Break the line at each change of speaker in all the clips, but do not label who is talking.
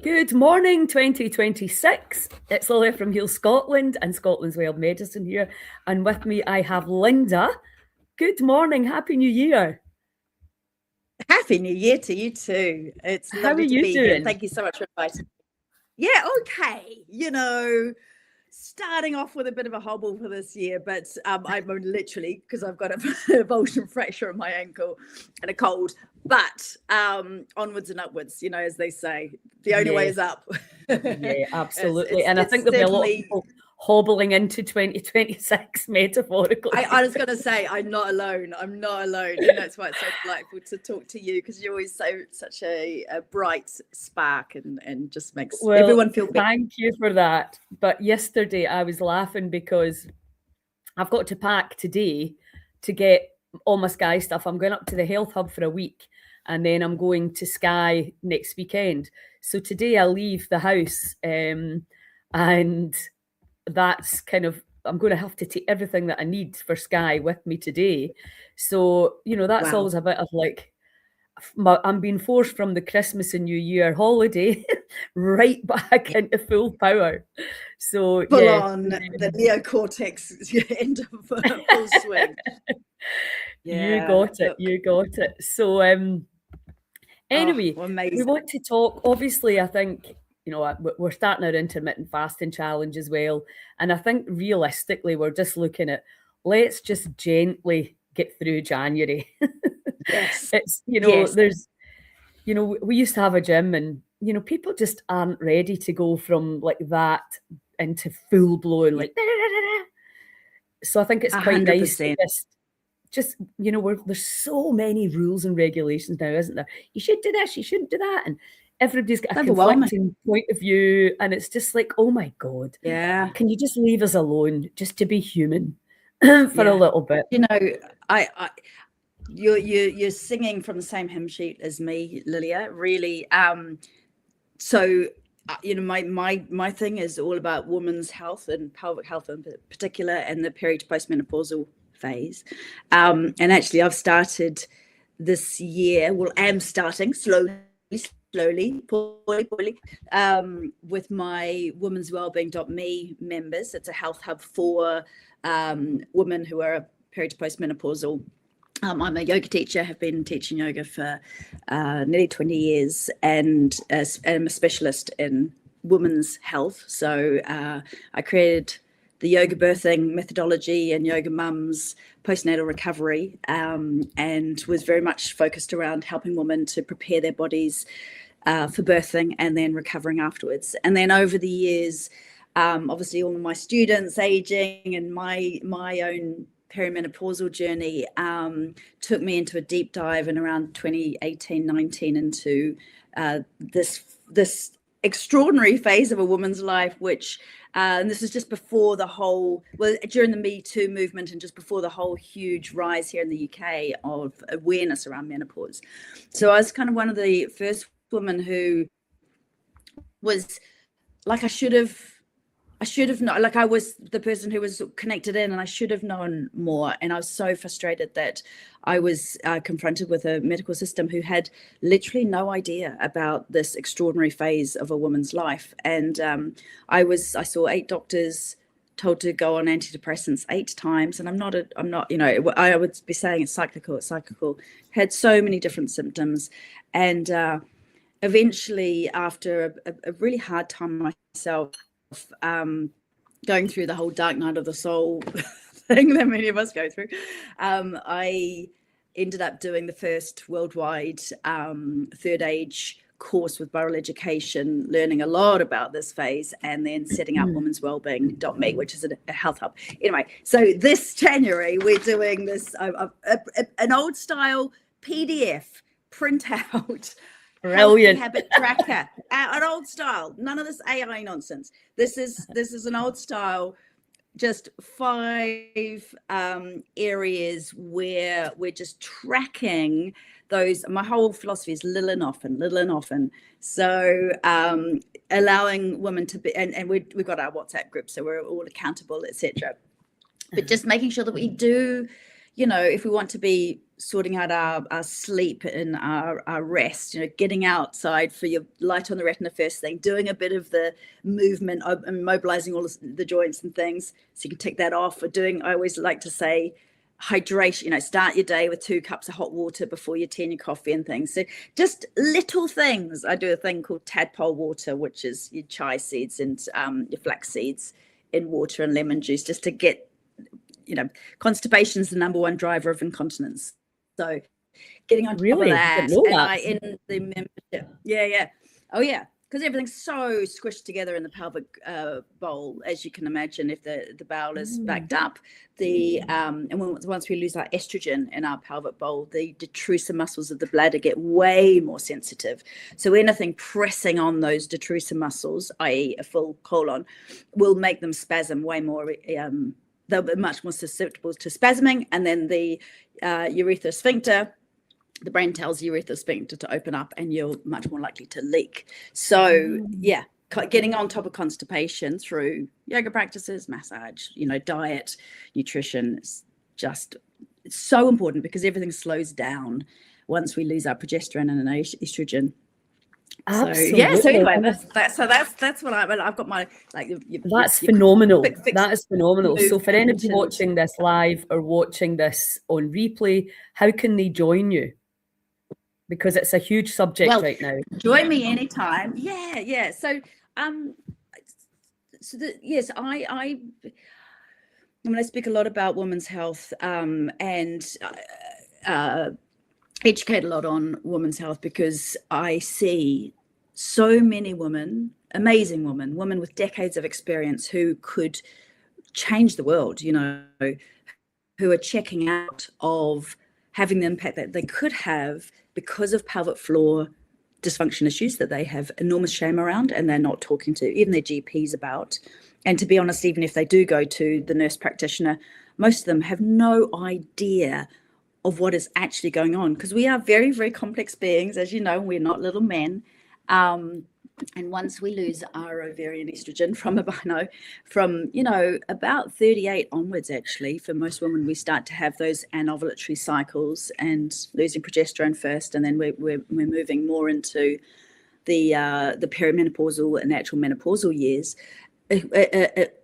Good morning, 2026. It's Lily from Heal Scotland and Scotland's Wild Medicine here. And with me, I have Linda. Good morning. Happy New Year.
Happy New Year to you too. It's
How are
lovely to
you
be here.
doing?
Thank you so much for inviting me. Yeah, okay. Starting off with a bit of a hobble for this year, but I'm literally, because I've got a avulsion fracture on my ankle and a cold, but onwards and upwards, as they say, the only way is up.
Yeah, absolutely. And I think
It's
there'll be a lot of
certainly,
people hobbling into 2026 metaphorically.
I was going to say, I'm not alone. I'm not alone. And that's why it's so delightful to talk to you, because you're always such a bright spark and just makes everyone feel better.
Thank you for that. But yesterday I was laughing because I've got to pack today to get all my Sky stuff. I'm going up to the health hub for a week and then I'm going to Sky next weekend. So today I leave the house and that's I'm going to have to take everything that I need for Sky with me today. So, that's always a bit of like, I'm being forced from the Christmas and New Year holiday right back into full power. So
full on the neocortex end of full swing.
Yeah, you got it. So anyway, we want to talk. Obviously, I think we're starting our intermittent fasting challenge as well, and I think realistically, we're just looking at let's just gently get through January.
Yes.
It's there's we used to have a gym and people just aren't ready to go from like that into full blown like so I think it's quite 100%. Nice to just there's so many rules and regulations now, isn't there? You should do this, you shouldn't do that, and everybody's got a conflicting point of view, and it's just like, oh my God, can you just leave us alone just to be human for a little bit?
You're singing from the same hymn sheet as me, Lilia, really. So my thing is all about women's health and pelvic health in particular, and the peri to postmenopausal phase. And actually I've started this year, am starting slowly, poorly, with my women's wellbeing.me members. It's a health hub for women who are peri to postmenopausal. I'm a yoga teacher, have been teaching yoga for nearly 20 years, and I'm a specialist in women's health. So I created the yoga birthing methodology and yoga mums postnatal recovery, and was very much focused around helping women to prepare their bodies for birthing and then recovering afterwards. And then over the years, obviously all of my students aging and my own perimenopausal journey took me into a deep dive in around 2018-19 into this extraordinary phase of a woman's life, which and this is just before during the Me Too movement and just before the whole huge rise here in the UK of awareness around menopause. So I was kind of one of the first women who was like, I should have known, like I was the person who was connected in, and I should have known more. And I was so frustrated that I was confronted with a medical system who had literally no idea about this extraordinary phase of a woman's life. And I saw 8 doctors, told to go on antidepressants 8 times. And I'm not, I would be saying it's cyclical, had so many different symptoms. And eventually, after a really hard time myself, going through the whole dark night of the soul thing that many of us go through, I ended up doing the first worldwide third age course with Borough Education, learning a lot about this phase, and then setting up women's wellbeing.me, which is a health hub. Anyway, so this January we're doing this an old style PDF printout.
Brilliant.
Habit tracker, an old style, none of this AI nonsense. This is an old style, just 5 areas where we're just tracking those. My whole philosophy is little and often. So allowing women to be, and we've got our WhatsApp group, so we're all accountable, etc. But just making sure that we do, if we want to be sorting out our sleep and our rest, getting outside for your light on the retina first thing, doing a bit of the movement and mobilizing all the joints and things so you can tick that off. Or I always like to say hydration, start your day with 2 cups of hot water before your tea and your coffee and things. So just little things. I do a thing called tadpole water, which is your chia seeds and your flax seeds in water and lemon juice, just to get, constipation is the number 1 driver of incontinence. So getting on top of that, in the membership, because everything's so squished together in the pelvic bowl, as you can imagine. If the bowel is backed up, and once we lose our estrogen in our pelvic bowl, the detrusor muscles of the bladder get way more sensitive. So anything pressing on those detrusor muscles, i.e. a full colon, will make them spasm way more. They'll be much more susceptible to spasming, and then the urethral sphincter, the brain tells the urethral sphincter to open up, and you're much more likely to leak. So getting on top of constipation through yoga practices, massage, diet, nutrition, is just so important, because everything slows down once we lose our progesterone and an estrogen.
Absolutely.
So anyway, that's what I've got my
That's phenomenal. That is phenomenal. So for anybody watching this live or watching this on replay, how can they join you? Because it's a huge subject right now.
Join me anytime. Yeah. So I speak a lot about women's health and educate a lot on women's health, because I see so many women, amazing women with decades of experience who could change the world, who are checking out of having the impact that they could have because of pelvic floor dysfunction issues that they have enormous shame around, and they're not talking to even their GPs about. And to be honest, even if they do go to the nurse practitioner, most of them have no idea of what is actually going on, because we are very, very complex beings. As you know, we're not little men. And once we lose our ovarian estrogen from about 38 onwards, actually, for most women, we start to have those anovulatory cycles and losing progesterone first, and then we're moving more into the perimenopausal and actual menopausal years.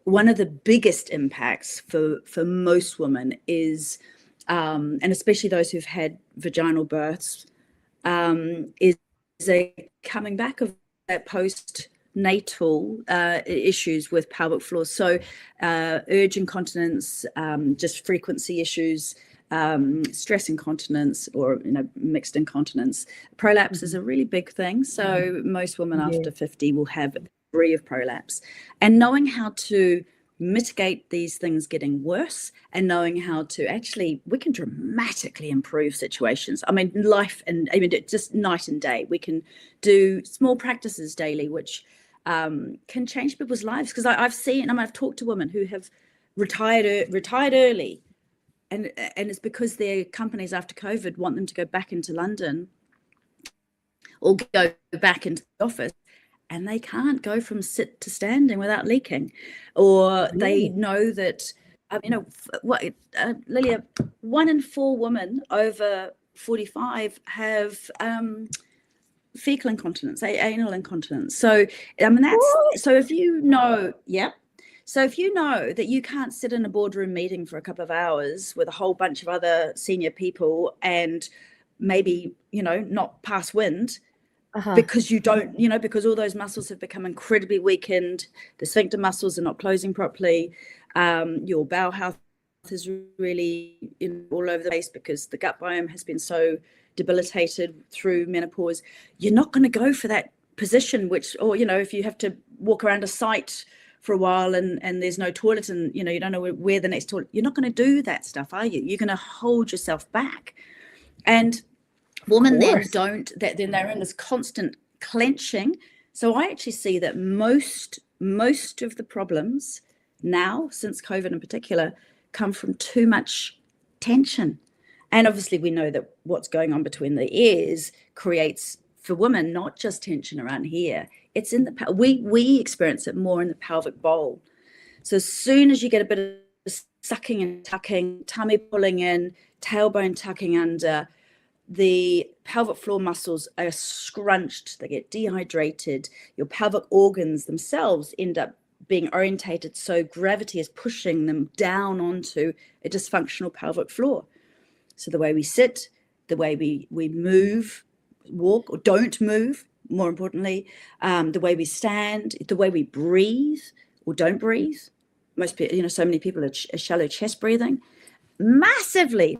One of the biggest impacts for most women is, and especially those who've had vaginal births, is a coming back of that postnatal issues with pelvic floor. So urge incontinence, just frequency issues, stress incontinence, or mixed incontinence. Prolapse is a really big thing. So most women after 50 will have a degree of prolapse. And knowing how to mitigate these things getting worse, and knowing how to we can dramatically improve situations. Just night and day. We can do small practices daily, which can change people's lives. Because I've talked to women who have retired early, and it's because their companies after COVID want them to go back into London or go back into the office, and they can't go from sit to standing without leaking. Or they know that, Lilia, 1 in 4 women over 45 have fecal incontinence, anal incontinence. So, so if you know, So if you know that you can't sit in a boardroom meeting for a couple of hours with a whole bunch of other senior people and maybe, not pass wind, because you don't, because all those muscles have become incredibly weakened, the sphincter muscles are not closing properly, your bowel health is really all over the place because the gut biome has been so debilitated through menopause. You're not going to go for that position, if you have to walk around a site for a while and there's no toilet and, you don't know where the next toilet, you're not going to do that stuff, are you? You're going to hold yourself back. And women then they're in this constant clenching. So I actually see that most of the problems now, since COVID in particular, come from too much tension. And obviously we know that what's going on between the ears creates, for women, not just tension around here. It's in we experience it more in the pelvic bowl. So as soon as you get a bit sucking and tucking, tummy pulling in, tailbone tucking under. The pelvic floor muscles are scrunched, they get dehydrated. Your pelvic organs themselves end up being orientated so gravity is pushing them down onto a dysfunctional pelvic floor. So the way we sit, the way we move, walk, or don't move, more importantly, the way we stand, the way we breathe or don't breathe. Most people, so many people are shallow chest breathing. Massively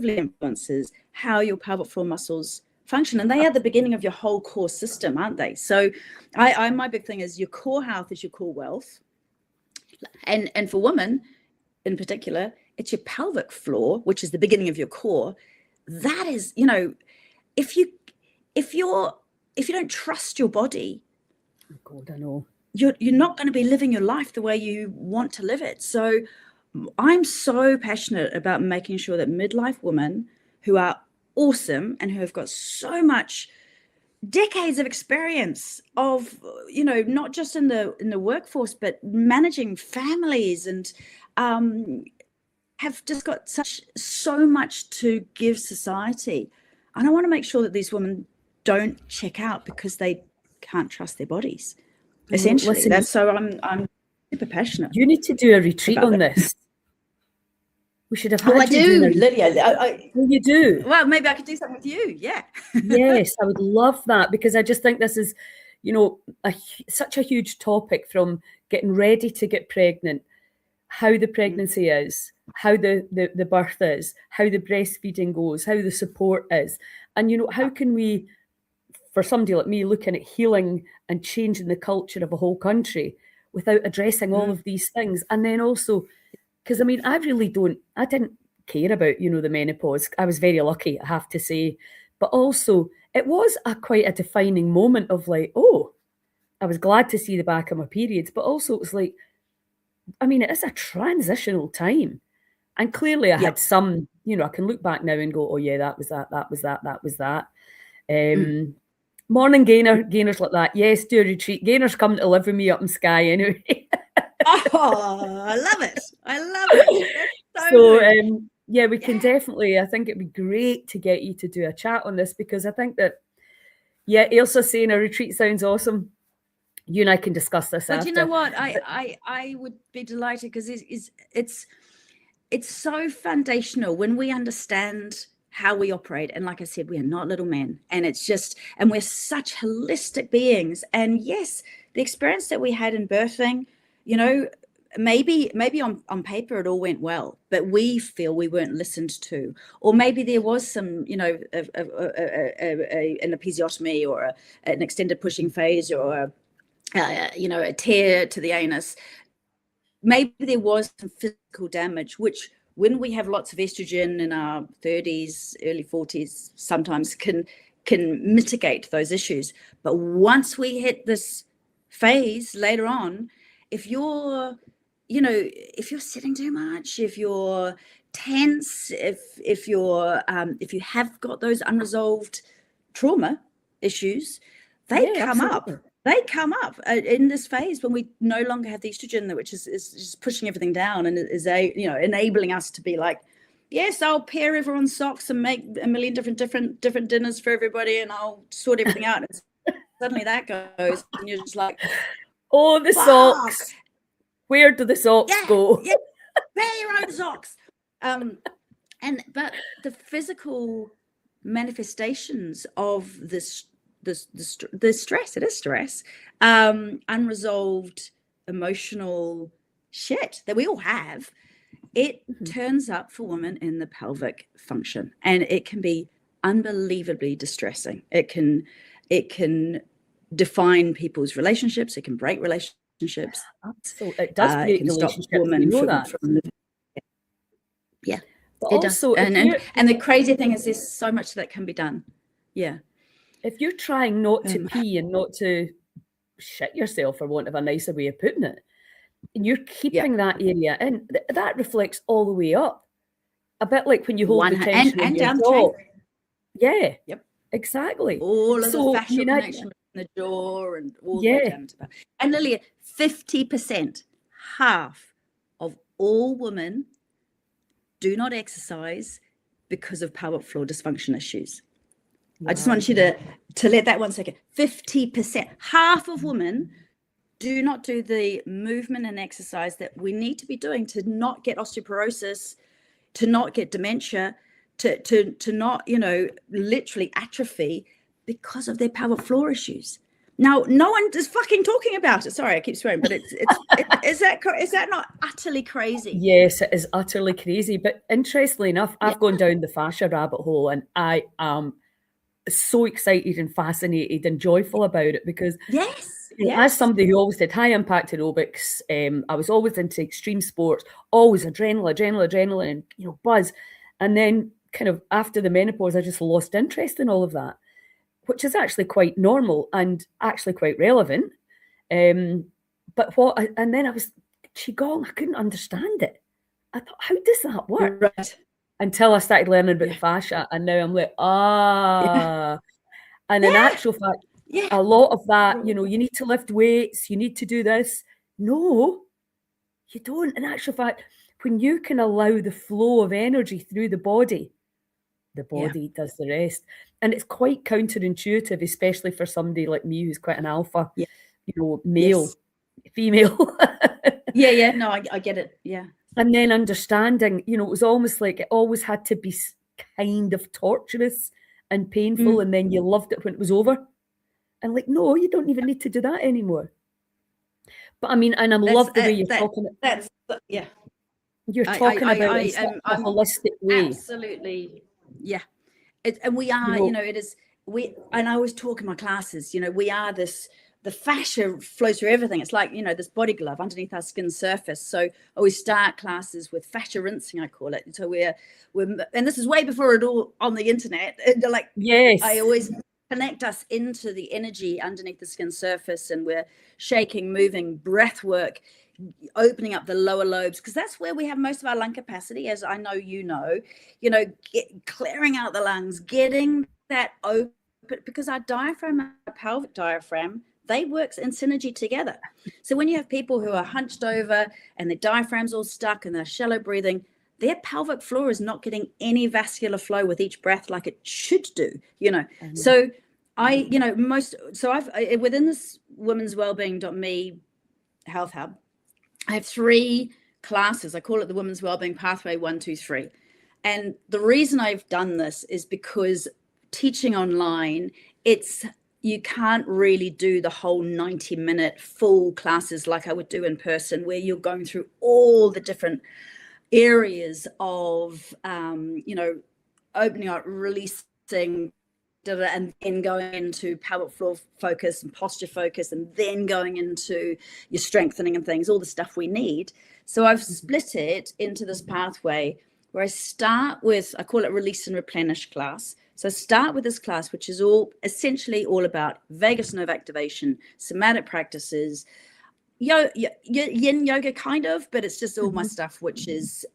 influences how your pelvic floor muscles function, and they are the beginning of your whole core system, aren't they? So my big thing is your core health is your core wealth, and for women in particular, it's your pelvic floor, which is the beginning of your core. That is, if you don't trust your body,
oh God, I know,
you're not going to be living your life the way you want to live it. So I'm so passionate about making sure that midlife women who are awesome and who have got so much decades of experience of, not just in the workforce, but managing families, and have just got so much to give society. And I want to make sure that these women don't check out because they can't trust their bodies. Essentially, listen, that's so I'm super passionate.
You need to do a retreat on this. We should have had
I do, Lydia.
Well, you do.
Well, maybe I could do something with you. Yeah.
Yes, I would love that, because I just think this is, such a huge topic, from getting ready to get pregnant, how the pregnancy is, how the birth is, how the breastfeeding goes, how the support is. And, how can we, for somebody like me, looking at healing and changing the culture of a whole country without addressing all of these things? And then also, because I didn't care about, the menopause. I was very lucky, I have to say. But also, it was quite a defining moment of like, oh, I was glad to see the back of my periods. But also it was like, it is a transitional time. And clearly I had some, I can look back now and go, oh yeah, that was that. Morning, Gaynor. Gaynor's like that. Yes, do a retreat. Gaynor's coming to live with me up in Skye anyway.
Oh, I love it. So
we can definitely, I think it'd be great to get you to do a chat on this, because I think that, Ailsa's saying a retreat sounds awesome. You and I can discuss this after.
But you know what? I would be delighted, because it's so foundational when we understand how we operate. And like I said, we are not little men, and we're such holistic beings. And yes, the experience that we had in birthing, maybe on paper it all went well, but we feel we weren't listened to, or maybe there was some, an episiotomy, or an extended pushing phase, or a tear to the anus. Maybe there was some physical damage, which, when we have lots of estrogen in our 30s, early 40s, sometimes can mitigate those issues. But once we hit this phase later on, if you're sitting too much, if you're tense, if you have got those unresolved trauma issues, they come up. They come up in this phase when we no longer have the estrogen, which is just pushing everything down, and is enabling us to be like, yes, I'll pair everyone's socks and make a million different dinners for everybody, and I'll sort everything out. And suddenly that goes, and you're just like,
oh, the socks. Where do the socks go?
Yeah, pair your own socks. But the physical manifestations of this. The stress, it is stress, unresolved emotional shit that we all have, it turns up for women in the pelvic function, and it can be unbelievably distressing. It can define people's relationships. It can break relationships.
So it does break relationships.
Women from living. Yeah, but it also does. And the crazy thing is, there's so much that can be done. Yeah.
If you're trying not to pee and not to shit yourself, for want of a nicer way of putting it, and you're keeping that area in, that reflects all the way up. A bit like when you hold the tension in your jaw. Yeah. Yep. Exactly.
All of the fascial connection in the jaw and all the way down to that. And Lilia, 50%, half all women do not exercise because of pelvic floor dysfunction issues. Wow. I just want you to let that 1 second. 50%, half of women do not do the movement and exercise that we need to be doing to not get osteoporosis, to not get dementia, to not, literally atrophy because of their pelvic floor issues. Now, no one is fucking talking about it. Sorry, I keep swearing, but is that not utterly crazy?
Yes, it is utterly crazy. But interestingly enough, I've gone down the fascia rabbit hole, and I am so excited and fascinated and joyful about it because as somebody who always did high impact aerobics, I was always into extreme sports, always adrenaline, and buzz. And then kind of after the menopause, I just lost interest in all of that, which is actually quite normal and actually quite relevant. And then I was qigong, I couldn't understand it. I thought, how does that work?
Right.
Until I started learning about the fascia, and now I'm like, And in actual fact, a lot of that, you need to lift weights, you need to do this. No, you don't. In actual fact, when you can allow the flow of energy through the body does the rest. And it's quite counterintuitive, especially for somebody like me who's quite an alpha, male, female.
No, I get it. Yeah.
And then understanding, it was almost like it always had to be kind of torturous and painful, and then you loved it when it was over. And like, no, you don't even need to do that anymore. But I mean, and I love the way you're talking. You're talking about it in a holistic way.
Absolutely. Yeah. And we are, it is, and I always talk in my classes, we are the fascia flows through everything. It's like, this body glove underneath our skin surface. So I always start classes with fascia rinsing, I call it. So we're and this is way before it all on the internet. They're like,
yes,
I always connect us into the energy underneath the skin surface, and we're shaking, moving, breath work, opening up the lower lobes, because that's where we have most of our lung capacity, as I know, clearing out the lungs, getting that open, because our diaphragm, our pelvic diaphragm, they work in synergy together. So when you have people who are hunched over and their diaphragm's all stuck and they're shallow breathing, their pelvic floor is not getting any vascular flow with each breath like it should do, So I've within this women's wellbeing.me health hub, I have 3 classes. I call it the Women's Wellbeing Pathway 1, 2, 3. And the reason I've done this is because teaching online, you can't really do the whole 90-minute full classes like I would do in person, where you're going through all the different areas of, opening up, releasing, and then going into pelvic floor focus and posture focus, and then going into your strengthening and things, all the stuff we need. So I've split it into this pathway where I start with, I call it release and replenish class. So start with this class, which is essentially all about vagus nerve activation, somatic practices, yin yoga kind of, but it's just all my stuff, which is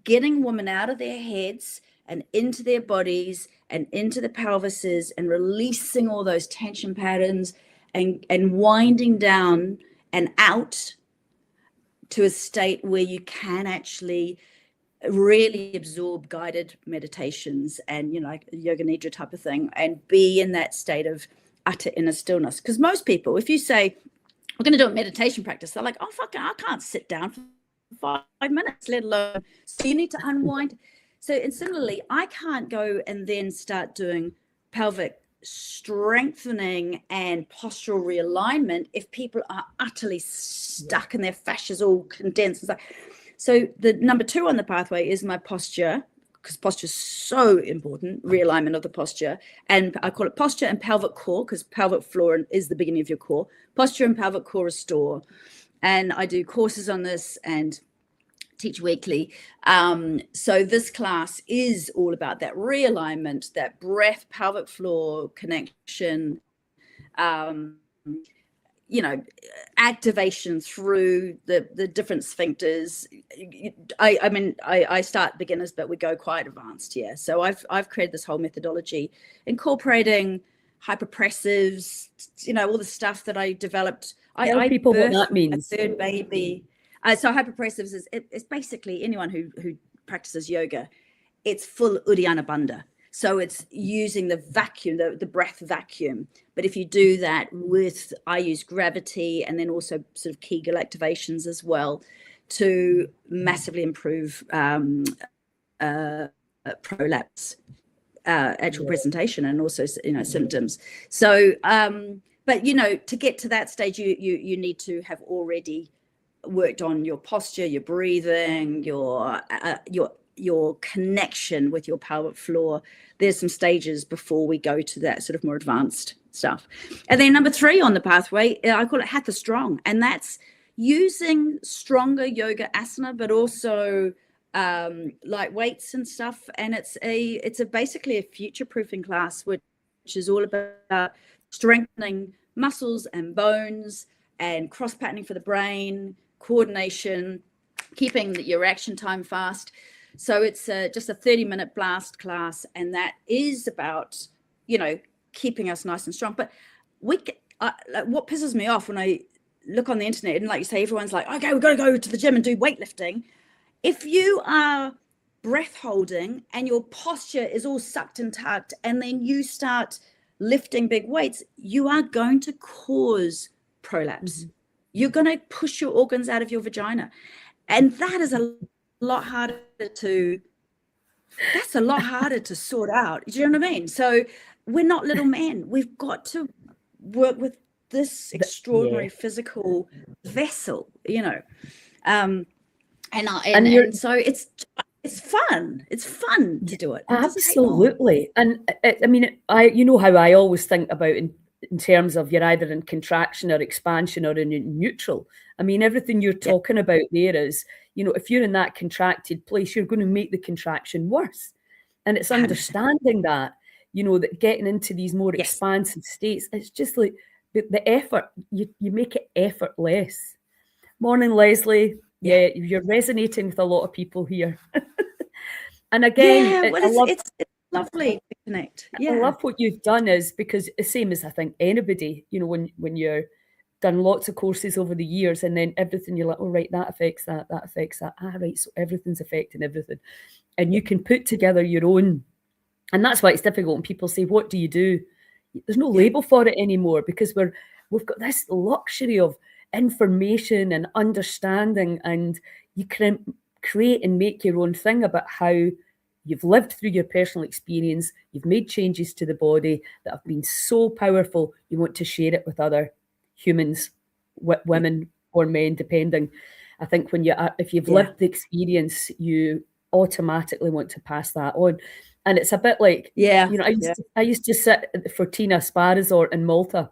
getting women out of their heads and into their bodies and into the pelvises, and releasing all those tension patterns and winding down and out to a state where you can actually really absorb guided meditations and, like yoga nidra type of thing, and be in that state of utter inner stillness. Because most people, if you say, we're going to do a meditation practice, they're like, oh, fucking, I can't sit down for 5 minutes, let alone. So you need to unwind. So, and similarly, I can't go and then start doing pelvic strengthening and postural realignment if people are utterly stuck and their fascia's all condensed and stuff. So the number 2 on the pathway is my posture, because posture is so important, realignment of the posture. And I call it posture and pelvic core, because pelvic floor is the beginning of your core. Posture and pelvic core restore. And I do courses on this and teach weekly. So this class is all about that realignment, that breath, pelvic floor connection, activation through the different sphincters. I start beginners, but we go quite advanced. Yeah. So I've created this whole methodology incorporating hyperpressives, all the stuff that I developed.
Tell people what that means.
A third baby. So hyperpressives it's basically anyone who practices yoga. It's full Uddiyana Bandha. So it's using the vacuum, the breath vacuum. But if you do that with, I use gravity and then also sort of Kegel activations as well to massively improve prolapse, actual presentation, and also, symptoms. So, but, to get to that stage, you need to have already worked on your posture, your breathing, your connection with your pelvic floor. There's some stages before we go to that sort of more advanced stuff. And then number 3 on the pathway, I call it Hatha Strong, and that's using stronger yoga asana, but also light weights and stuff. And it's basically a future-proofing class, which is all about strengthening muscles and bones and cross-patterning for the brain, coordination, keeping your reaction time fast. So it's just a 30-minute blast class, and that is about, keeping us nice and strong. But what pisses me off when I look on the internet, and like you say, everyone's like, okay, we've got to go to the gym and do weightlifting. If you are breath holding and your posture is all sucked and tucked, and then you start lifting big weights, you are going to cause prolapse. Mm-hmm. You're going to push your organs out of your vagina. And that is a lot harder to sort out. Do you know what I mean? So we're not little men. We've got to work with this extraordinary physical vessel, and so it's fun. It's fun to do it.
Absolutely. And I mean, you know how I always think about in terms of you're either in contraction or expansion or in neutral. I mean, everything you're talking about there is, if you're in that contracted place, you're going to make the contraction worse. And it's understanding that, that getting into these more expansive states, it's just like the effort, you make it effortless. Morning, Leslie. Yeah, you're resonating with a lot of people here. And again,
it's lovely to connect. Yeah.
I love what you've done is because the same as I think anybody, when you're done lots of courses over the years and then everything, you're like, oh, right, that affects that affects that. Right, so everything's affecting everything. And you can put together your own. And that's why it's difficult when people say, what do you do? There's no label for it anymore because we've got this luxury of information and understanding, and you can create and make your own thing about how you've lived through your personal experience. You've made changes to the body that have been so powerful. You want to share it with other humans, women or men, depending. I think if you've lived the experience, you automatically want to pass that on. And it's a bit like, I used to sit at the Fortina Spa Resort in Malta,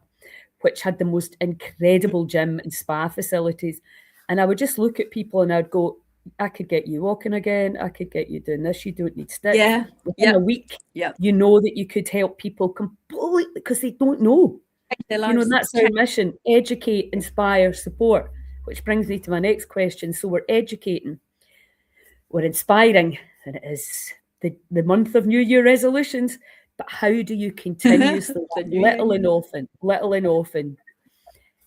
which had the most incredible gym and spa facilities. And I would just look at people and I'd go, I could get you walking again. I could get you doing this. You don't need sticks.
Yeah.
Within a week, you know that you could help people completely because they don't know. And that's our mission: educate, inspire, support. Which brings me to my next question. So we're educating, we're inspiring, and it is the month of New Year resolutions. But how do you continuously, little and often,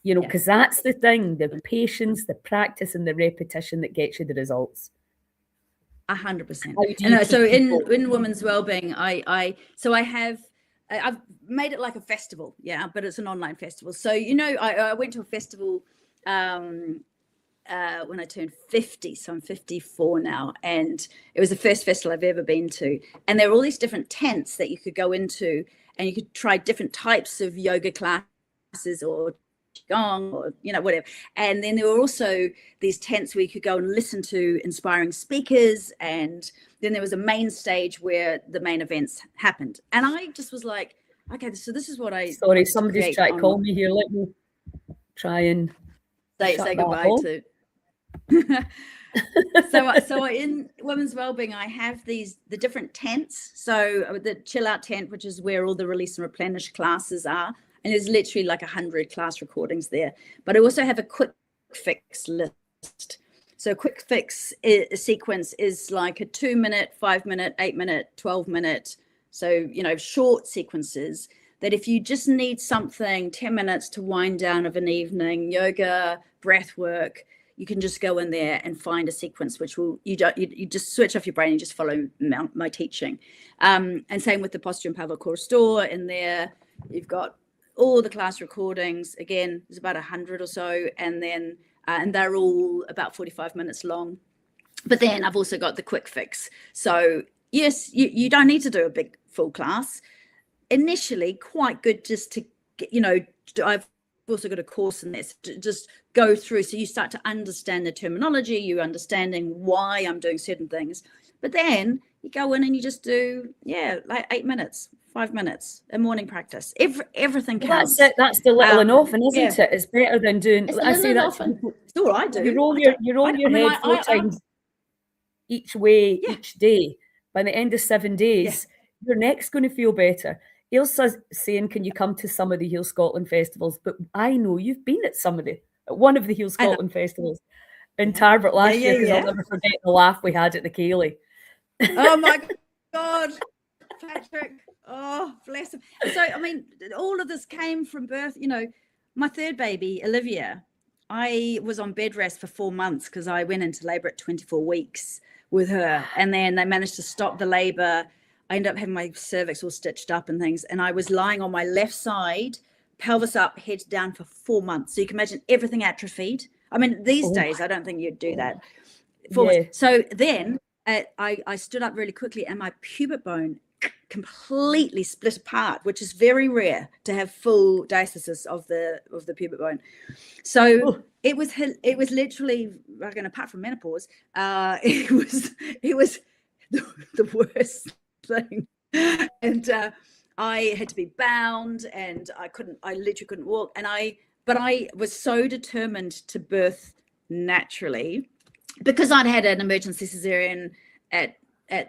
because that's the thing, the patience, the practice, and the repetition that gets you the results.
100%. So in women's wellbeing, I've made it like a festival, but it's an online festival. So, I went to a festival when I turned 50, so I'm 54 now, and it was the first festival I've ever been to. And there were all these different tents that you could go into, and you could try different types of yoga classes or qigong or whatever. And then there were also these tents where you could go and listen to inspiring speakers, and then there was a main stage where the main events happened. And I just was like, okay, so this is what
sorry, somebody's trying to call me here. Let me try and
say goodbye to so in women's wellbeing, I have the different tents. So the chill out tent, which is where all the release and replenish classes are, and there's literally like 100 class recordings there. But I also have a quick fix list. So quick fix sequence is like a 2-minute, 5-minute, 8-minute, 12-minute. So, short sequences that if you just need something, 10 minutes to wind down of an evening, yoga, breath work, you can just go in there and find a sequence which will, you just switch off your brain and just follow my teaching. And same with the Posture and Pelvic Core Restore. In there, you've got all the class recordings. Again, there's about 100 or so, and then and they're all about 45 minutes long. But then I've also got the quick fix. So yes, you don't need to do a big full class. Initially, quite good just to get, I've also got a course in this to just go through, so you start to understand the terminology, you understanding why I'm doing certain things. But then you go in and you just do like 8 minutes, 5 minutes, a morning practice. Everything counts.
That's it. That's the little and often, isn't it? It's better than doing.
I say that's all I do.
You roll your head 4 times each way each day. By the end of 7 days, your neck's going to feel better. Ilsa's saying, can you come to some of the Heal Scotland festivals? But I know you've been at one of the Heal Scotland festivals in Tarbert last year, because I'll never forget the laugh we had at the Ceilidh.
Oh my God, Patrick. Oh, bless him. So, I mean, all of this came from birth. My third baby, Olivia, I was on bed rest for 4 months because I went into labor at 24 weeks with her. And then they managed to stop the labor. I ended up having my cervix all stitched up and things. And I was lying on my left side, pelvis up, head down for 4 months. So you can imagine everything atrophied. I mean, these days, I don't think you'd do that. So then I stood up really quickly and my pubic bone completely split apart, which is very rare to have full diastasis of the pubic bone. So it was literally, again, apart from menopause, it was the worst thing. And I had to be bound, and I literally couldn't walk. But I was so determined to birth naturally, because I'd had an emergency cesarean at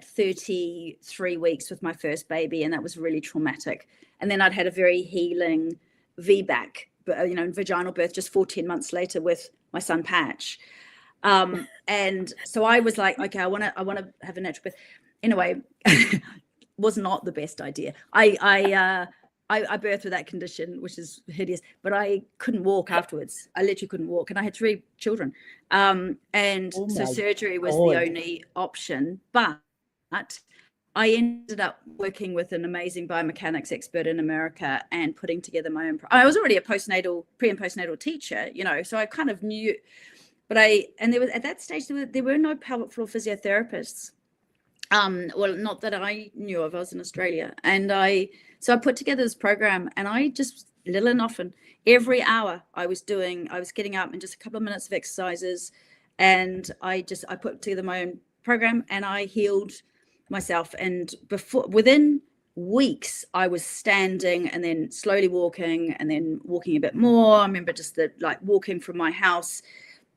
33 weeks with my first baby, and that was really traumatic. And then I'd had a very healing VBAC, vaginal birth just 14 months later with my son Patch. And so I was like, okay, I want to have a natural birth. Anyway, was not the best idea. I birthed with that condition, which is hideous, but I couldn't walk afterwards. I literally couldn't walk, and I had 3 children. So surgery was the only option. But I ended up working with an amazing biomechanics expert in America and putting together my own. I was already a pre and postnatal teacher, so I kind of knew. But there was, at that stage, there were no pelvic floor physiotherapists. Well, not that I knew of. I was in Australia, and so I put together this program, and I just, little and often, every hour I was getting up and just a couple of minutes of exercises, and I put together my own program, and I healed myself. And within weeks, I was standing and then slowly walking and then walking a bit more. I remember just walking from my house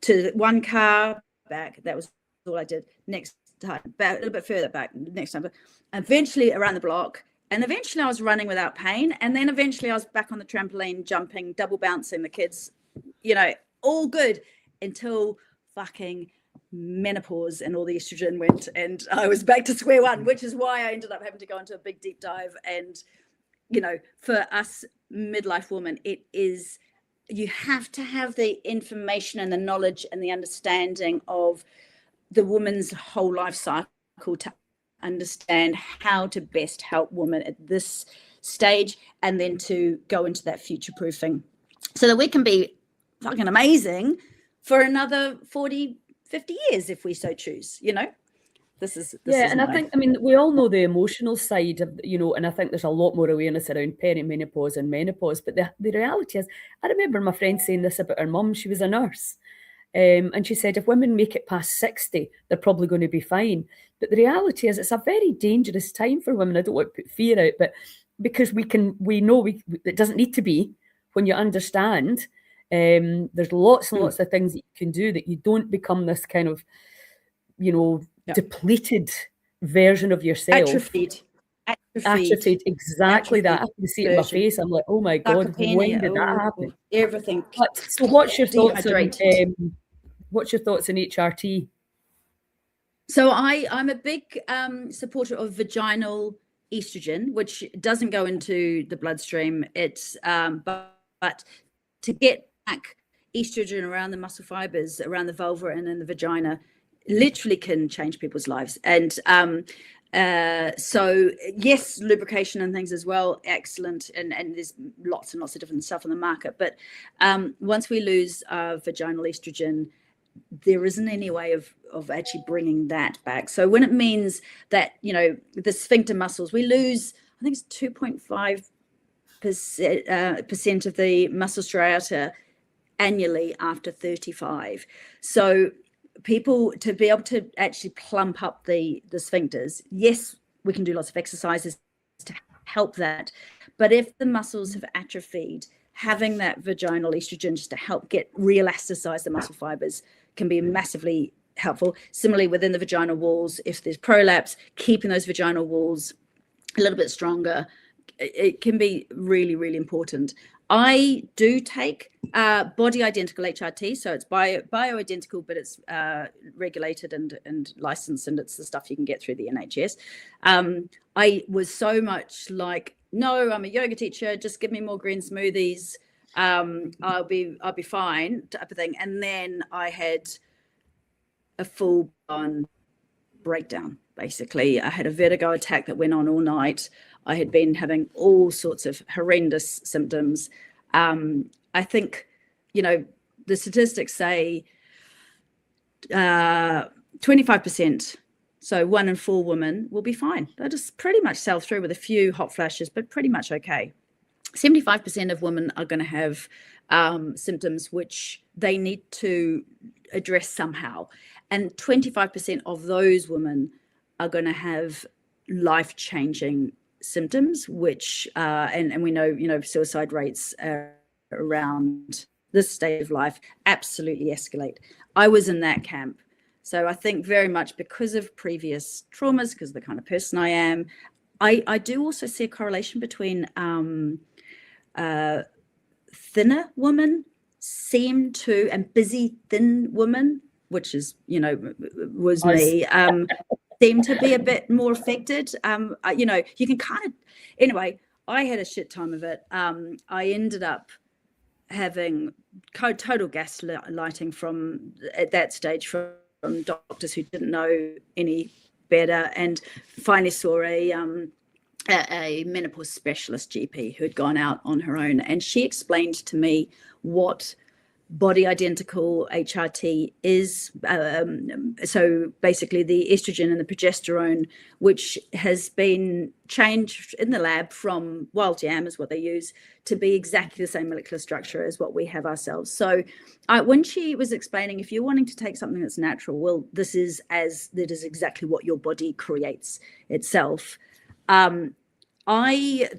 to one car back. That was all I did. Next time, a little bit further back, next time, but eventually around the block. And eventually I was running without pain. And then eventually I was back on the trampoline, jumping, double bouncing the kids, all good, until fucking menopause and all the estrogen went, and I was back to square one, which is why I ended up having to go into a big deep dive. And, for us midlife women, you have to have the information and the knowledge and the understanding of the woman's whole life cycle to understand how to best help women at this stage, and then to go into that future proofing so that we can be fucking amazing for another 40, 50 years if we so choose. This is
we all know the emotional side of, and I think there's a lot more awareness around perimenopause and menopause. But the reality is, I remember my friend saying this about her mum. She was a nurse. And she said, if women make it past 60, they're probably going to be fine. But the reality is, it's a very dangerous time for women. I don't want to put fear out, but because we know it doesn't need to be, when you understand. There's lots and lots of things that you can do, that you don't become this kind of, depleted version of yourself.
Atrophied.
Exactly that. I can see it in my face. I'm like, oh my God, when did that happen?
Everything.
So what's your thoughts on what's your thoughts on HRT?
So I'm a big supporter of vaginal estrogen, which doesn't go into the bloodstream. It's but to get back estrogen around the muscle fibers, around the vulva and in the vagina, literally can change people's lives. And so yes, lubrication and things as well, excellent, and there's lots and lots of different stuff on the market. But once we lose vaginal estrogen, there isn't any way of actually bringing that back. So when it means that, you know, the sphincter muscles, we lose, I think it's 2.5% of the muscle striata annually after 35. So people, to be able to actually plump up the sphincters, yes, we can do lots of exercises to help that. But if the muscles have atrophied, having that vaginal estrogen just to help re-elasticize the muscle fibers can be massively helpful. Similarly, within the vaginal walls, if there's prolapse, keeping those vaginal walls a little bit stronger, it can be really, really important. I do take body identical HRT, so it's bioidentical, but it's regulated and licensed, and it's the stuff you can get through the NHS. I was so much like, no, I'm a yoga teacher, just give me more green smoothies, I'll be fine, type of thing. And then I had a full-on breakdown. Basically, I had a vertigo attack that went on all night. I had been having all sorts of horrendous symptoms. I think, you know, the statistics say 25%, so 1 in 4 women will be fine. They'll just pretty much sail through with a few hot flashes, but pretty much okay. 75% of women are going to have symptoms which they need to address somehow. And 25% of those women are going to have life-changing symptoms, which, and we know, you know, suicide rates around this stage of life absolutely escalate. I was in that camp. So I think very much because of previous traumas, because of the kind of person I am, I do also see a correlation between thinner women seem to, and busy thin women, which is, you know, was me, seem to be a bit more affected. You know, you can kind of, anyway, I had a shit time of it. I ended up having total gaslighting from, at that stage, from doctors who didn't know any better, and finally saw a menopause specialist GP who had gone out on her own, and she explained to me what body identical HRT is. So basically the estrogen and the progesterone, which has been changed in the lab from wild yam, is what they use, to be exactly the same molecular structure as what we have ourselves. So when she was explaining, if you're wanting to take something that's natural, well, that is exactly what your body creates itself. I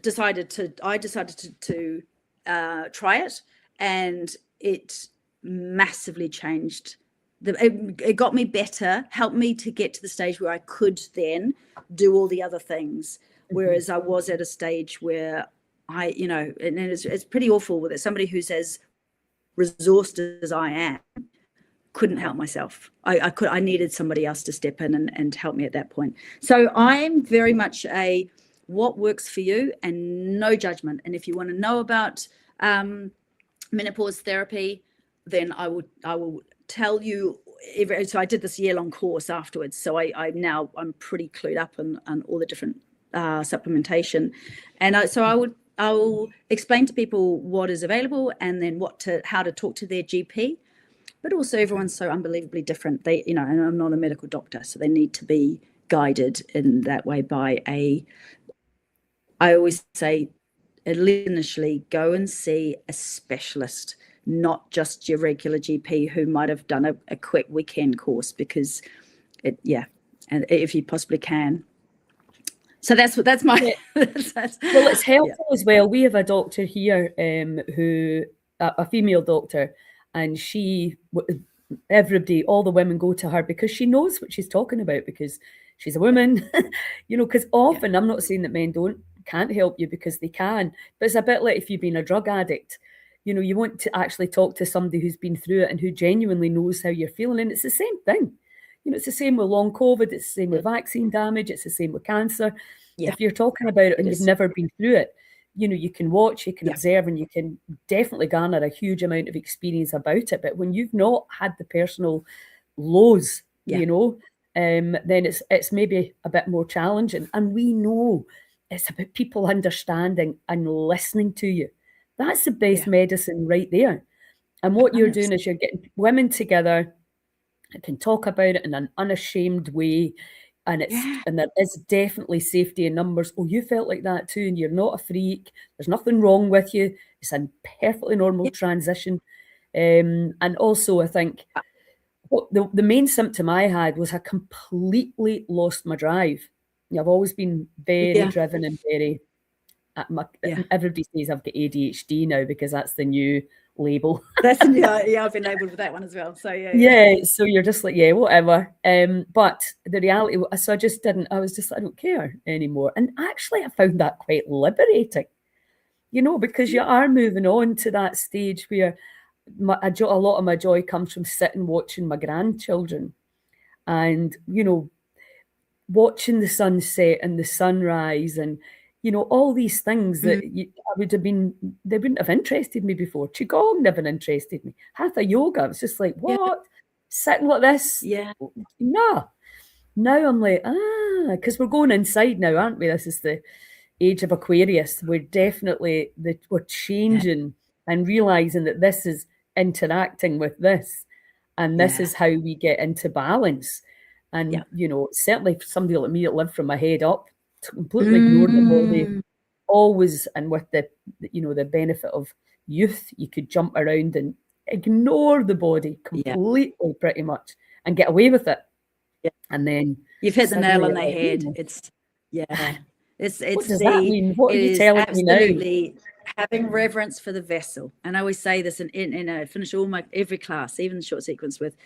decided to try it, and it massively changed. It got me better, helped me to get to the stage where I could then do all the other things. Whereas I was at a stage where I, you know, and it's pretty awful with it. Somebody who's as resourced as I am couldn't help myself. I needed somebody else to step in and help me at that point. So I'm very much a what works for you and no judgment. And if you want to know about menopause therapy, then I will tell you. So I did this year-long course afterwards. So I'm pretty clued up on all the different supplementation, and so I will explain to people what is available, and then how to talk to their GP. But also, everyone's so unbelievably different. They, you know, and I'm not a medical doctor, so they need to be guided in that way by I always say, at least initially, go and see a specialist, not just your regular GP who might have done a quick weekend course, because and if you possibly can. So that's my.
Yeah. Well, it's helpful as well. We have a doctor here, who a female doctor, and she, everybody, all the women go to her because she knows what she's talking about, because she's a woman, you know. Because often, I'm not saying that men can't help you, because they can, but it's a bit like if you've been a drug addict, you know, you want to actually talk to somebody who's been through it and who genuinely knows how you're feeling. And it's the same thing, you know, it's the same with long COVID, it's the same with vaccine damage, it's the same with cancer. If you're talking about it and you've never been through it, you can watch, you can
Yeah.
observe, and you can definitely garner a huge amount of experience about it. But when you've not had the personal lows,
Yeah.
then it's maybe a bit more challenging. And we know it's about people understanding and listening to you. That's the best
Yeah.
medicine right there. And what you're
100%.
doing is you're getting women together that can talk about it in an unashamed way. And there is definitely safety in numbers. Oh, you felt like that too, and you're not a freak. There's nothing wrong with you. It's a perfectly normal transition. And also, I think the main symptom I had was I completely lost my drive. I've always been very driven and very. Everybody says I've got ADHD now because that's the new label.
That's I've been labelled with that one as well. So
so you're just like, whatever. But the reality, so I just didn't. I was just, I don't care anymore. And actually, I found that quite liberating. Because you are moving on to that stage where a lot of my joy comes from sitting watching my grandchildren, and watching the sunset and the sunrise, and all these things that they wouldn't have interested me before. Qigong never interested me. Hatha yoga, I was just like, what? Sitting like this? No. Now I'm like, because we're going inside now, aren't we? This is the age of Aquarius. We're definitely we're changing and realizing that this is interacting with this, and this is how we get into balance. And certainly for somebody like me that lived from my head up, to completely ignore the body, always, and with the the benefit of youth, you could jump around and ignore the body completely, pretty much, and get away with it. And then
you've hit the nail on the head. It's
what does that mean? What are you telling me now?
Absolutely having reverence for the vessel. And I always say this, in I finish every class, even the short sequence, with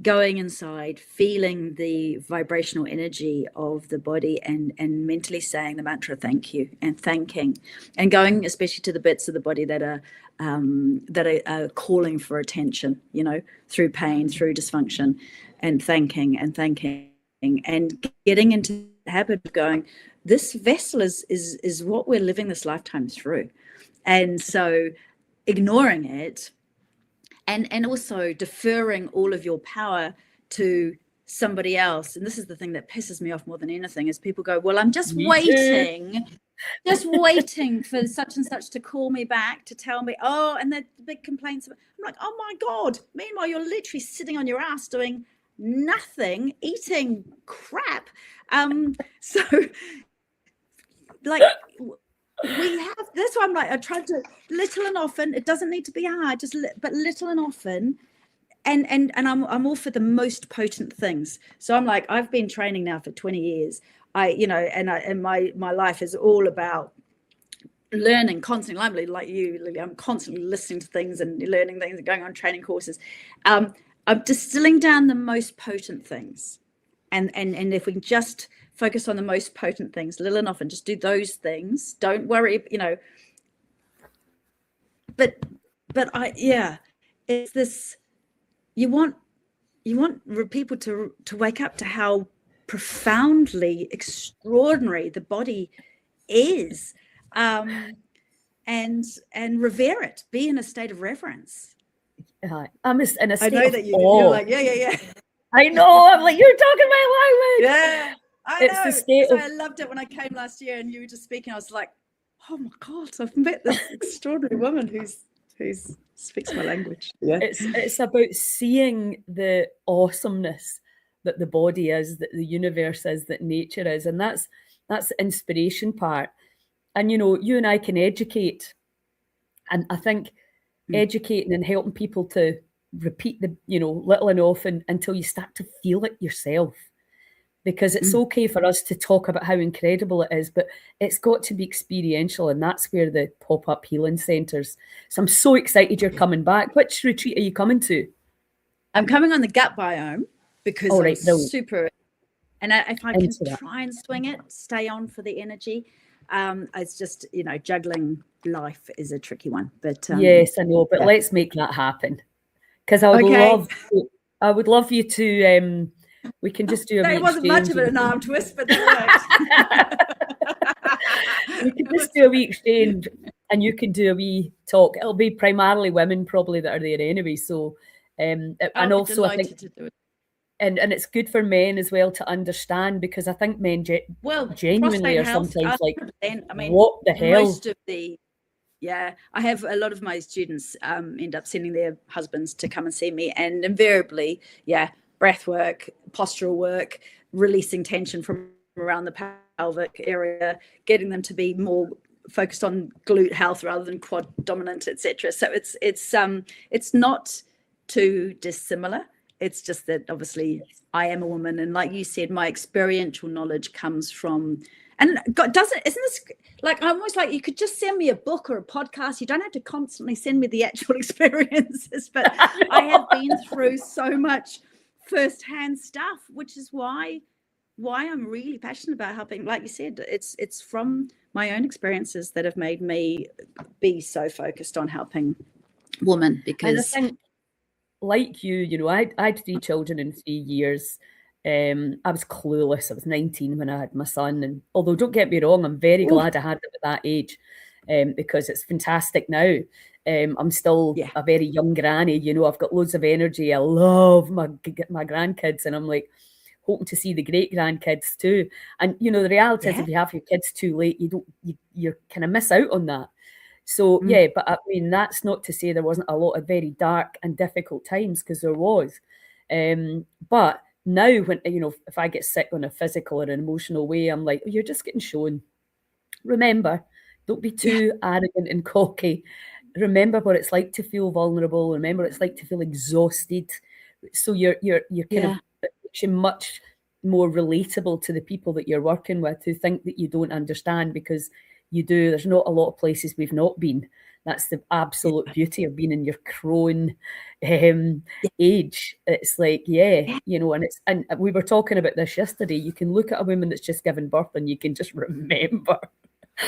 going inside, feeling the vibrational energy of the body, and mentally saying the mantra thank you, and thanking, and going especially to the bits of the body that are calling for attention, through pain, through dysfunction, and thanking and getting into the habit of going, this vessel is what we're living this lifetime through. And so ignoring it, and also deferring all of your power to somebody else. And this is the thing that pisses me off more than anything, is people go, well, I'm just waiting for such and such to call me back to tell me, and the big complaints. I'm like, oh my God. Meanwhile, you're literally sitting on your ass doing nothing, eating crap. So like, we have, that's why I'm like, I try to little and often. It doesn't need to be hard, but little and often, and I'm all for the most potent things. So I'm like, I've been training now for 20 years. And my life is all about learning constantly. Like you, Lily, I'm constantly listening to things and learning things and going on training courses. I'm distilling down the most potent things, and if we can just focus on the most potent things, little and often, just do those things. Don't worry, But it's this. You want people to wake up to how profoundly extraordinary the body is, and revere it. Be in a state of reverence.
I'm in a state
I know
of
that
awe.
You're like, yeah.
I know. I'm like, you're talking my language.
Yeah, I know.
The state
I loved it when I came last year and you were just speaking. I was like, oh my God, I've met this extraordinary woman who speaks my language. Yeah,
it's about seeing the awesomeness that the body is, that the universe is, that nature is, and that's the inspiration part. And you and I can educate, and I think educating and helping people to repeat the little and often until you start to feel it yourself. Because it's okay for us to talk about how incredible it is, but it's got to be experiential, and that's where the pop-up healing centres. So I'm so excited you're coming back. Which retreat are you coming to?
I'm coming on the gut biome because I'm super. And if I can try and swing it, stay on for the energy. It's just, juggling life is a tricky one. But
yes, I know. But let's make that happen, because I would love you to. We can just do a.
It wasn't much of an arm twist, but that worked.
We could just do a wee exchange and you can do a wee talk. It'll be primarily women probably that are there anyway. So, and also I think,
to do it.
and it's good for men as well to understand, because I think men genuinely
prostate
are
health,
sometimes like,
100%. I mean,
what the hell?
most of the, yeah, I have a lot of my students end up sending their husbands to come and see me, and invariably, yeah, breath work, postural work, releasing tension from around the pelvic area, getting them to be more focused on glute health rather than quad dominant, etc. So it's not too dissimilar. It's just that obviously I am a woman, and like you said, my experiential knowledge comes from, and God isn't this like, I'm almost like, you could just send me a book or a podcast. You don't have to constantly send me the actual experiences, but I have been through so much firsthand stuff, which is why I'm really passionate about helping. Like you said, it's from my own experiences that have made me be so focused on helping women, because
and I think, like you, I had 3 children in 3 years. I was clueless. I was 19 when I had my son. And although, don't get me wrong, I'm very glad I had it at that age, because it's fantastic now. I'm still a very young granny. I've got loads of energy. I love my grandkids, and I'm like hoping to see the great grandkids too. And the reality is, if you have your kids too late, you kind of miss out on that. So but I mean, that's not to say there wasn't a lot of very dark and difficult times, because there was. But now, when if I get sick on a physical or an emotional way, I'm like, you're just getting shown. Remember, don't be too arrogant and cocky. Remember what it's like to feel vulnerable. Remember what it's like to feel exhausted. So you're kind of much more relatable to the people that you're working with, who think that you don't understand, because you do. There's not a lot of places we've not been. That's the absolute beauty of being in your crone age. It's like, and we were talking about this yesterday. You can look at a woman that's just given birth and you can just remember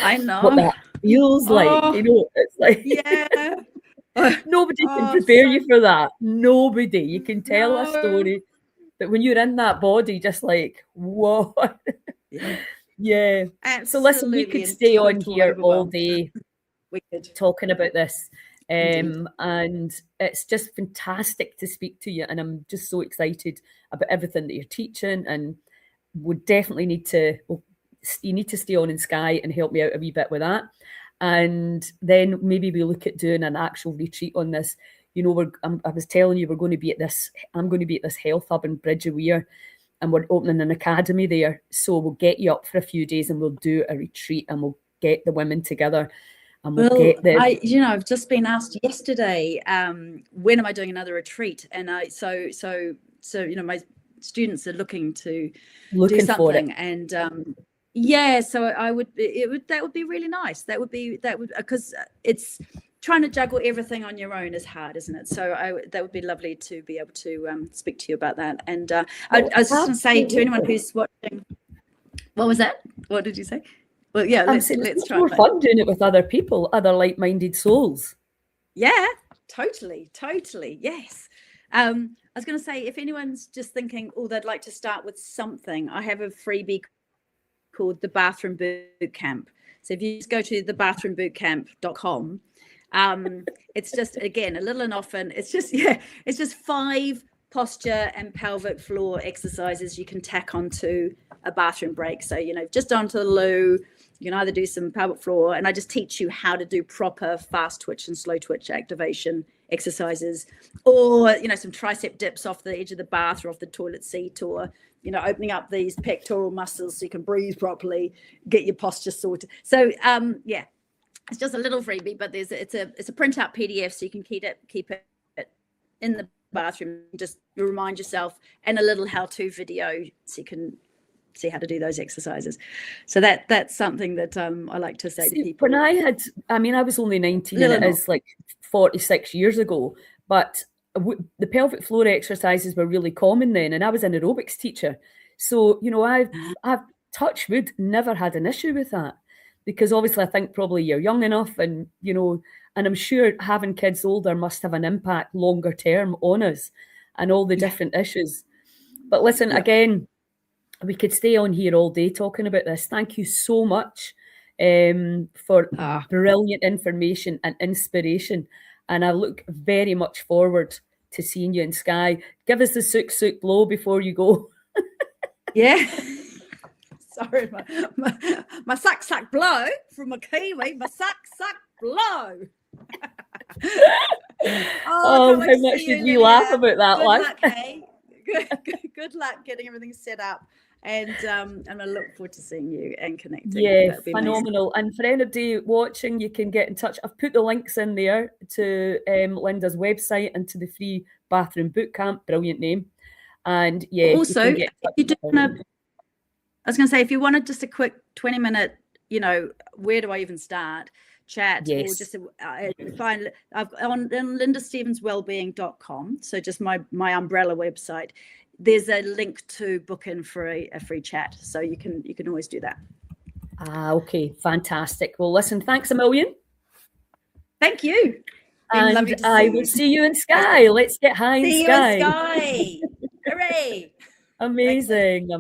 I know
what that feels like. It's like, nobody can prepare you for that. Nobody. You can tell a story, but when you're in that body, just like, what? Yeah.
Absolutely.
So listen, we could stay on here all day talking about this. And it's just fantastic to speak to you. And I'm just so excited about everything that you're teaching, and would definitely you need to stay on in Sky and help me out a wee bit with that. And then maybe we look at doing an actual retreat on this. I was telling you, I'm going to be at this health hub in Bridge of Weir, and we're opening an academy there. So we'll get you up for a few days and we'll do a retreat, and we'll get the women together. And
I've just been asked yesterday, when am I doing another retreat? And so my students are looking do something
for it.
And so that would be really nice. That would because it's trying to juggle everything on your own is hard, isn't it? So that would be lovely to be able to speak to you about that. And I was just going to say to anyone who's watching, what was that? What did you say? Well, yeah, let's try.
It's more fun doing it with other people, other like-minded souls.
Yeah, totally. Yes. I was going to say, if anyone's just thinking, they'd like to start with something, I have a freebie called the Bathroom Boot Camp. So if you just go to thebathroombootcamp.com, it's just, again, a little and often, it's just 5 posture and pelvic floor exercises you can tack onto a bathroom break. So, just onto the loo, you can either do some pelvic floor, and I just teach you how to do proper fast twitch and slow twitch activation exercises, or, some tricep dips off the edge of the bath or off the toilet seat, or, opening up these pectoral muscles so you can breathe properly, get your posture sorted. So, it's just a little freebie, but it's a print out PDF, so you can keep it in the bathroom, just remind yourself, and a little how-to video so you can see how to do those exercises. So that's something that I like to say to people.
When I was only 19, and it is like 46 years ago, but the pelvic floor exercises were really common then, and I was an aerobics teacher. So, I've touch wood, never had an issue with that, because obviously I think probably you're young enough, and, and I'm sure having kids older must have an impact longer term on us and all the different issues. But listen, again, we could stay on here all day talking about this. Thank you so much for brilliant information and inspiration. And I look very much forward to seeing you in Skye. Give us the sook blow before you go.
Yeah. Sorry, my suck blow from a Kiwi. My suck blow.
How much did we laugh about that one?
Luck, hey? Good luck getting everything set up. And I look forward to seeing you and connecting.
Yeah, phenomenal. Amazing. And for anybody watching, you can get in touch. I've put the links in there to Linda's website and to the free bathroom bootcamp. Brilliant name. And yeah,
also, if you do want to, I was going to say, if you wanted just a quick 20-minute, where do I even start? Chat, yes. Or just find on lindastevenswellbeing.com. So just my umbrella website. There's a link to book in for a free chat, so you can always do that.
Okay, fantastic. Well, listen, thanks a million.
Thank you.
And I will see you in Skye. Let's get high in Skye.
See you in Skye. Hooray!
Amazing.